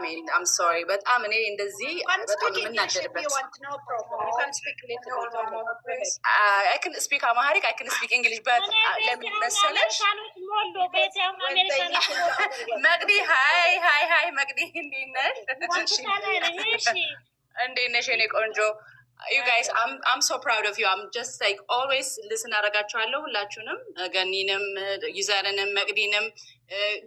mean, I'm sorry, but እኔ እንደዚህ በጣም የምናደድበት I can speak Amharic, I can speak English, but ለምን መሰለሽ መቅዲ ሃይ መቅዲ እንዴት ነሽ የኔ ቆንጆ? You guys, I'm so proud of you. I'm just like always listen አረጋችኋለሁ ሁላችሁንም ገኒንም ዩዘርንም መቅዲንም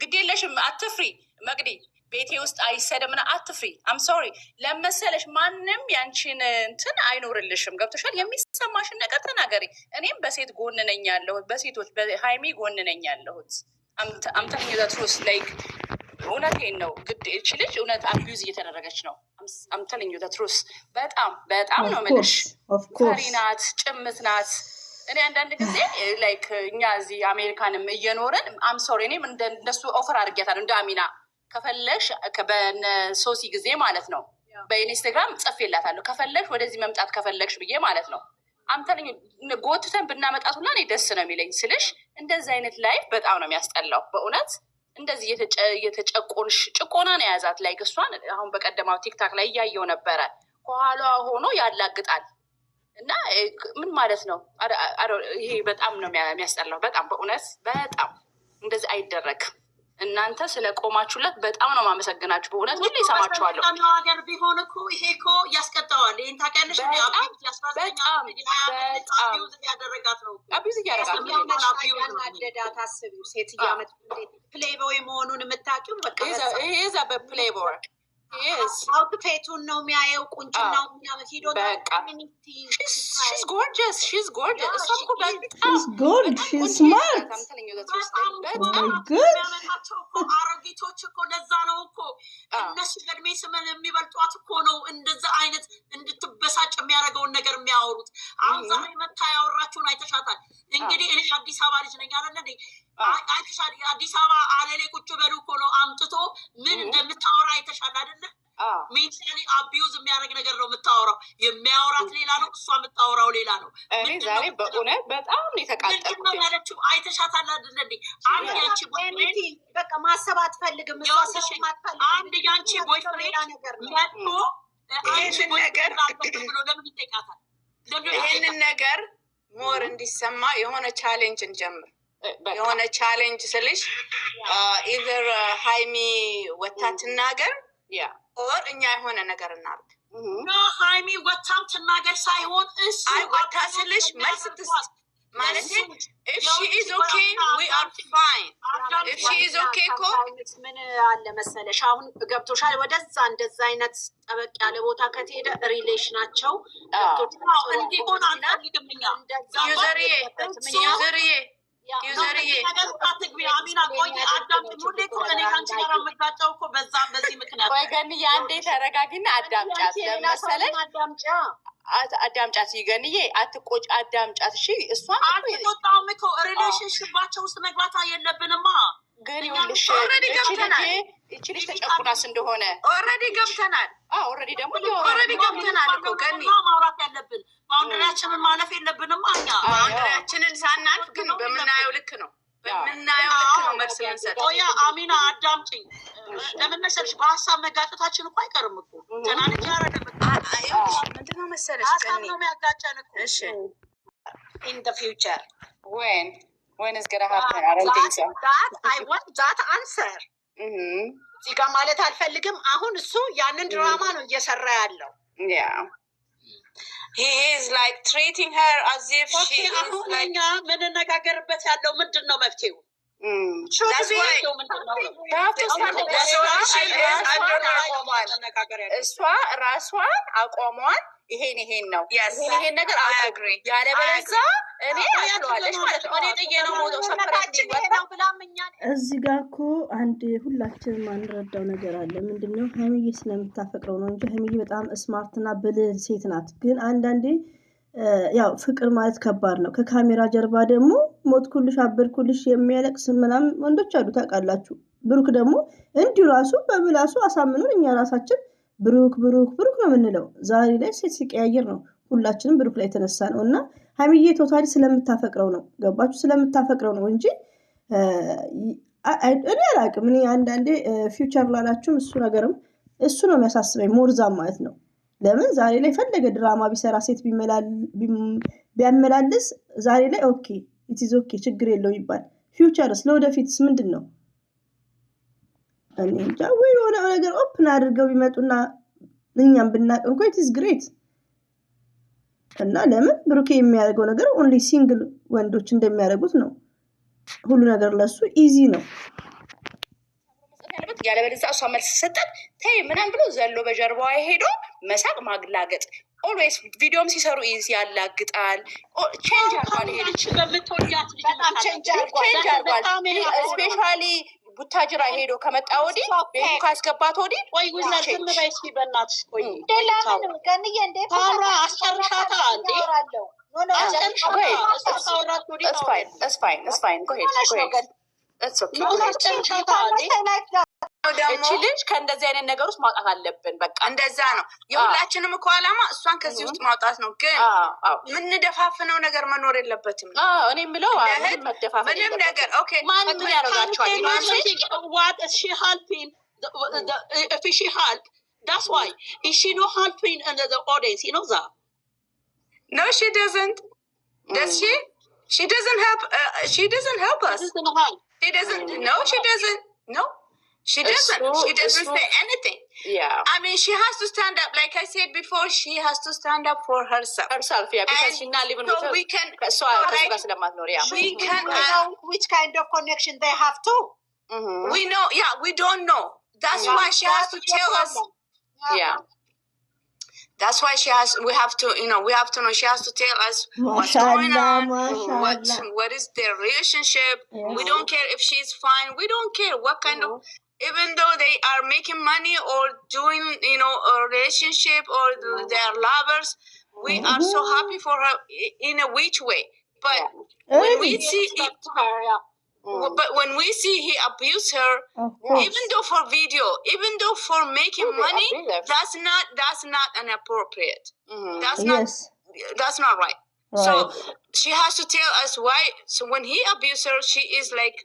ግዴለሽም አትፍሪ መቅዲ ቤቴ ውስጥ አይሰደምና አትፍሪ I'm sorry ለመሰለሽ ማንንም ያንቺን እንትን አይኖርልሽም ገብቶሻል የሚሰማሽን ነገር ተናገሪ እኔም በሴት ጎን ነኝ ያለሁት በሴቶች በሃይሚ ጎን ነኝ ያለሁት I'm telling you the truth like እውነቴን ነው ግድ እቺ ልጅ እውነት አቢዩዝ እየተደረገች ነው I'm telling you the truth በጣም ነው የምልሽ ፈሪናት ጭምት ናት እኔ አንዳንድ ጊዜ ላይክ እኛ እዚህ አሜሪካንም እየኖረን I'm sorry እኔም እንደሱ ኦፈር አድርጌታለሁ እንደ አሚና ከፈለሽ በሶሲ ጊዜ ማለት ነው በኢንስታግራም ጽፌላታለሁ ከፈለሽ ወደዚህ መምጣት ከፈለግሽ ብዬ ማለት ነው I'm telling you ጎትተን ብናመጣት ሁላ እኔ ደስ ነው የሚለኝ ስልሽ እንደዚህ አይነት ላይፍ በጣም ነው የሚያስጠላው በእውነት እንደዚህ የተጨቆንሽ ጭቆና ነው ያዛት ላይ እሷን አሁን በቀደማው ቲክታክ ላይ ያያየው ነበረ ከኋላ ሆኖ ያላግጣል እና ምን ማለት ነው ይሄ በጣም ነው የሚያስጠላው በጣም በእውነት በጣም እንደዚህ አይደረግ እናንተ ስለቆማችሁለት በጣም ነው ማመሰግናችሁ በእውነት ሁሉ ይሰማችኋለሁ ነው ሀገር ቢሆን እኮ ይሄ እኮ ያስቀጣዋል ይሄን ታውቂያለሽ አቢዩዝ ያደረጋት ነው አቢዩዝ ያደረጋት አስቢው ሴት ያመጣ ፕሌይቦይ መሆኑን የምታውቂው በቃ ይሄ ዛ በፕሌይቦይ Yes. Outfitun ነው የሚያየው ቁንጭናው ምናምን ሄዶ She's gorgeous. She's gorgeous. She's good. She's smart. I'm telling you the truth. Good. አሮጊቶች እኮ ለዛ ነው እኮ እነሱ ገድሜ ስመን የሚበልጧት እኮ ነው እንደዛ አይነት እንድትበሳጭ የሚያደርገውን ነገር የሚያወሩት አሁን ዛሬ መታ ያወራችሁን አይተሻታል እንግዲህ እኔ አዲስ አበባ ልጅ ነኝ አይደል እንዴ አይተሻል አዲስ አበባ አለሌ ቁጭ በሉ እኮ ነው አምጥቶ ምን እንደምታወራ አይተሻል አይደል ሜንታሊ አቢዩዝ የሚያደርግ ነገር ነው የምታወራው የሚያወራት ሌላ ነው እሷ የምታወራው ሌላ ነው እኔ ዛሬ በእውነት በጣም ነው የተቃጠልኩት ያለችው አይተሻታል አይደል እንዴ አንድ ያንቺ ቦይፍሬንድ በቃ ማሰብ አትፈልግም እሷ ሰው ማትፈልግ አንድ ያንቺ ቦይፍሬንድ መጥቶ ይሄንን ነገር ብሎ ለምን ይጠይቃታል ይሄንን ነገር ሞር እንዲሰማ የሆነ ቻሌንጅ እንጀምር የሆነ ቻሌንጅ ስልሽ ኢዘር ሃይሚ ወታትናገር ያ ኦር እኛ የሆነ ነገር እናርግ ሃይሚ ወታም ትናገር ሳይሆን እሱ አይ ወታስልሽ መልስ ትስጥ ማለት if she is okay we are fine if she is okay እኮ ምን አለ መሰለሽ አሁን ገብቶሻል ወደዛ እንደዛ አይነት ጠበቅ ያለ ቦታ ከተሄደ ሪሌሽናቸው ገብቶሻል እንዲሆን አንፈልግምኛ ዩዘርዬ አትግቢ አሚና ቆይ አዳምጪ ሙሌ እኮ እኔ ካንቺ ጋር የምጋጫው እኮ በዚህ ምክንያት ቆይ ገንዬ አንዴ ተረጋጊና አዳምጫት ለመሰለሽ አዳምጫት ይገንዬ አትቆጭ አዳምጫት እሺ እሷን አትቆጣም እኮ ሪሌሽንሽባቸው ውስጥ መግባት የለብንማ ግን ይኸውልሽ እቺ ልጅ ተጨቁናስ እንደሆነ ኦልሬዲ ገብተናል ኦልሬዲ ደግሞ ኦልሬዲ ገብተናል እኮ ገኒ ማውራት ያለብን ባውንደሪያችንን ማለፍ የለብንም አኛ ባውንደሪያችንን ሳናልፍ ግን በምናየው ልክ ነው መልስ የምንሰጥ ኦያ አሚና አዳምጪኝ ለምን መሰለሽ በሀሳብ መጋጨታችን እኮ አይቀርም እኮ ተናንጂ ምንድነው መሰለሽ ገኒ ነው የሚያጋጨን እኮ እሺ in the future when is gonna happen I don't think so I want that answer እዚህ ጋር ማለት አልፈልግም አሁን እሱ ያንን ድራማ ነው እየሰራ ያለው yeah he is like treating her as if she is like ምን ነጋገርበት ያለው ምንድነው መፍትሄው that's why እሷ ራሷን አቋሟን ይሄን ነው ይሄን ነገር አግሪ ያለ በለዛ እኔ አጥሏለሽ ማለት ነው እኔ ጥዬ ነው ሞተው ሰፈራችን ነው ብላምኛል እዚህ ጋር እኮ አንድ ሁላችንም አንረዳው ነገር አለ ምንድነው ሀይሚዬ ስለምታፈቅረው ነው እንጂ ሀይሚዬ በጣም ስማርትና ብልህ ሴት ናት ግን አንዳንዴ ያው ፍቅር ማለት ከባድ ነው ከካሜራ ጀርባ ደግሞ ሞትኩልሽ አበርኩልሽ የሚያለቅስ ምናምን ወንዶች አሉ ታውቃላችሁ ብሩክ ደግሞ እንዲሁ ራሱ በምላሱ አሳምኑን እኛ ራሳችን ብሩክ ነው የምንለው ዛሬ ላይ ሴት ሲቀያየር ነው ሁላችንም ብሩክ ላይ ተነሳ ነውና ሀይሚዬ ቶታሊ ስለምታፈቅረው ነው ገባችሁ ስለምታፈቅረው ነው እንጂ እኔ አላውቅም እኔ አንዳንዴ ፊውቸር ላላችሁም እሱ ነገርም እሱ ነው የሚያሳስበኝ ሞርዛም ማለት ነው። ለምን ዛሬ ላይ ፈለገ ድራማ ቢሰራ ሴት ቢያመላልስ ዛሬ ላይ ኦኬ ኢትዝ ኦኬ ችግር የለው ይባል። ፊውቸርስ ለወደፊትስ ምንድን ነው? እኔ እንጃ። ወይ የሆነ ነገር ኦፕን አድርገው ቢመጡና እኛም ብናቅ እንኳን ኢትዝ ግሬት። እና ለምን ብሩኬ የሚያደርገው ነገር ኦንሊ ሲንግል ወንዶች እንደሚያደርጉት ነው። ሁሉ ነገር ለሱ ኢዚ ነው። ያለበለዚያ እሷ መልስ ሰጠት ተይ ምናምን ብሎ ዘሎ በጀርባዋ ሄዶ መሳቅ ማግላገጥ። ኦልዌይስ ቪዲዮም ሲሰሩ ኢዚ ያላግጣል። ቼንጅ አርጓል። ሄደች በጣም ቼንጅ አርጓል። ስፔሻሊ ቡታጅራ ሄዶ ከመጣ ወዲህ ቤቱ ካስገባት ወዲህ ቆይ ጉዛር ዝም በይ እስኪ በእናትሽ ቆይ ገንዬ እንዴ ታምራ አስጨርሻታ እንዴ እቺ ልጅ ከእንደዚህ አይነት ነገር ውስጥ ማውጣት አለብን። በቃ እንደዛ ነው የሁላችንም እኮ ዓላማ፣ እሷን ከዚህ ውስጥ ማውጣት ነው። ግን የምንደፋፍነው ነገር መኖር የለበትም። እኔ የምለው ምንም ነገር ኦኬ ማንም ያደርጋቸዋል። That's why is she not helping the audience? You know that? No, she doesn't. Does she? She doesn't help. She doesn't help us. She doesn't. No, she doesn't. No, she doesn't. She doesn't say anything. Yeah. I mean, she has to stand up. Like I said before, she has to stand up for herself. Yeah, because she's not living with her. We can. We can know which kind of connection they have too. We know. Yeah, we don't know. That's why she has to tell us. Yeah. That's why we have to know, she has to tell us what's going on, what is their relationship. Yeah. We don't care if she's fine. We don't care what kind of, even though they are making money or doing, a relationship or they are lovers, we are so happy for her in a which way. But when we see but when we see he abused her, even though for video, even though for making money, that's not inappropriate. That's not right. So she has to tell us why. So when he abused her, she is like,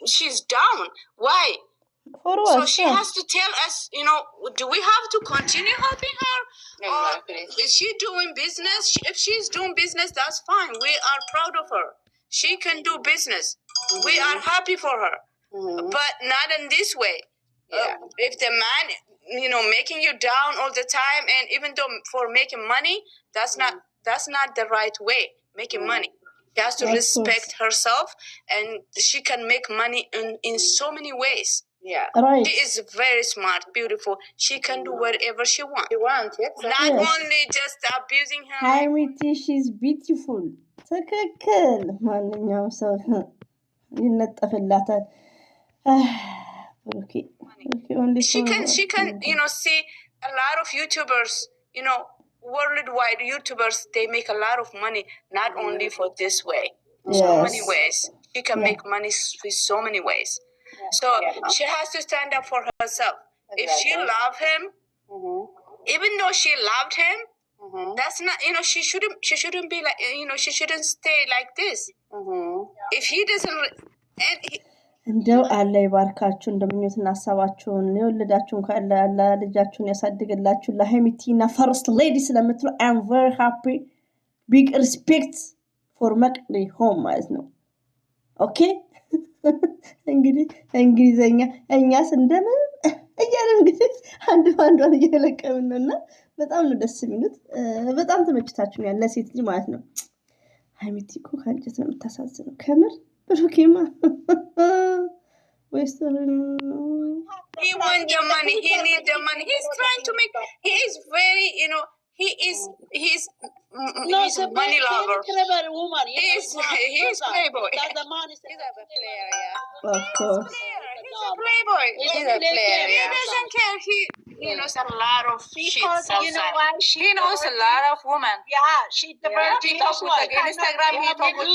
she's down. Why? So she has to tell us, do we have to continue helping her? Or is she doing business? If she's doing business, that's fine. We are proud of her. She can do business. We are happy for her, but not in this way. If the man, making you down all the time, and even though for making money, that's not the right way. Making money, she has to respect herself, and she can make money in so many ways. Yeah, right. She is very smart, beautiful. She can do whatever she wants. Not only just abusing her. Haimiti, she's beautiful. ትክክል። ማንኛውም ሰው ይነጠፍላታል። She can see a lot of YouTubers, worldwide YouTubers, they make a lot of money, not only for this way. So many ways. She can make money with so many ways. So she has to stand up for herself. If she loved him, even though she loved him, that's not, she shouldn't be like, she shouldn't stay like this. If he doesn't, እንደው አለ ይባርካችሁ እንደምኞትና ሐሳባችሁን የወለዳችሁን ካለ አለ ልጃችሁን ያሳድግላችሁ። ለሀይሚቲና ፈርስት ሌዲ ስለምትሉ I'm very happy, big respect for መቅዲ ሆም ማለት ነው። ኦኬ እንግዲህ እንግሊዘኛ እኛስ እንደምን እያለን እንግዲህ አንድ ባንዷን እየለቀምን ነውና በጣም ነው ደስ የሚሉት። በጣም ተመችታችሁኛል ለሴት ልጅ ማለት ነው። ሀይሚቲ እኮ ካንጨት ነው የምታሳዝነው ከምር ብሩኬማ ወይስ he want the money, he need the money, he's trying to make, he is very, he's a money lover. He's playboy. He's a player, yeah. Of course. He's a playboy. He's a player, yeah. He doesn't care. He knows a lot of shit. He knows a lot of women. Yeah, she TikTok with Instagram, he talk with